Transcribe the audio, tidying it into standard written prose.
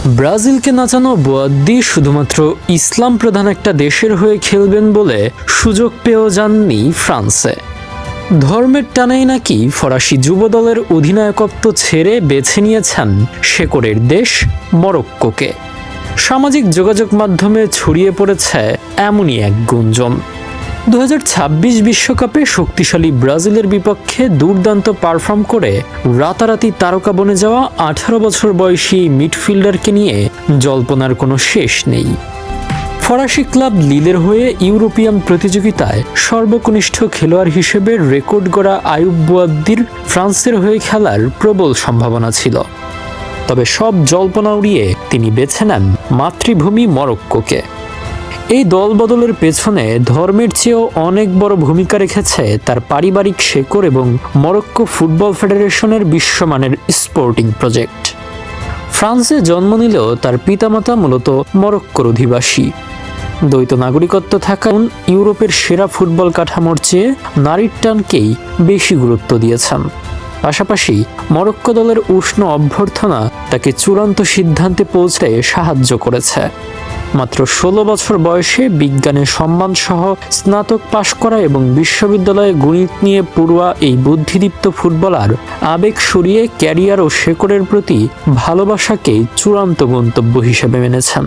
ব্রাজিলকে নাচানো বোয়াদ্দি শুধুমাত্র ইসলাম প্রধান একটা দেশের হয়ে খেলবেন বলে সুযোগ পেয়েও যাননি ফ্রান্সে। ধর্মের টানেই নাকি ফরাসি যুবদলের অধিনায়কত্ব ছেড়ে বেছে নিয়েছেন শেকড়ের দেশ মরক্কোকে। সামাজিক যোগাযোগ মাধ্যমে ছড়িয়ে পড়েছে এমনই এক গুঞ্জন। 2026 বিশ্বকাপে শক্তিশালী ব্রাজিলের বিপক্ষে দুর্দান্ত পারফর্ম করে রাতারাতি তারকা বনে যাওয়া 18 বছর বয়সী মিডফিল্ডারকে নিয়ে জল্পনার কোনো শেষ নেই। ফরাসি ক্লাব লিলের হয়ে ইউরোপিয়ান প্রতিযোগিতায় সর্বকনিষ্ঠ খেলোয়াড় হিসেবে রেকর্ড গড়া আয়ুব বোয়াদ্দির ফ্রান্সের হয়ে খেলার প্রবল সম্ভাবনা ছিল। তবে সব জল্পনা উড়িয়ে তিনি বেছে নেন মাতৃভূমি মরক্কোকে। এই দলবদলের পেছনে ধর্মের চেয়েও অনেক বড় ভূমিকা রেখেছে তার পারিবারিক শেকড় এবং মরক্কো ফুটবল ফেডারেশনের বিশ্বমানের স্পোর্টিং প্রজেক্ট। ফ্রান্সে জন্ম নিলেও তার পিতামাতা মূলত মরক্কোর অধিবাসী। দ্বৈত নাগরিকত্ব থাকায় ইউরোপের সেরা ফুটবল কাঠামোর চেয়ে নারীর টানকেই বেশি গুরুত্ব দিয়েছেন। পাশাপাশি মরক্কো দলের উষ্ণ অভ্যর্থনা তাকে চূড়ান্ত সিদ্ধান্তে পৌঁছতে সাহায্য করেছে। মাত্র 16 বছর বয়সে বিজ্ঞানে সম্মানসহ স্নাতক পাশ করা এবং বিশ্ববিদ্যালয়ে গণিত নিয়ে পড়ুয়া এই বুদ্ধিদীপ্ত ফুটবলার আবেগ সরিয়ে ক্যারিয়ার ও শেকড়ের প্রতি ভালোবাসাকেই চূড়ান্ত গন্তব্য হিসেবে মেনেছেন।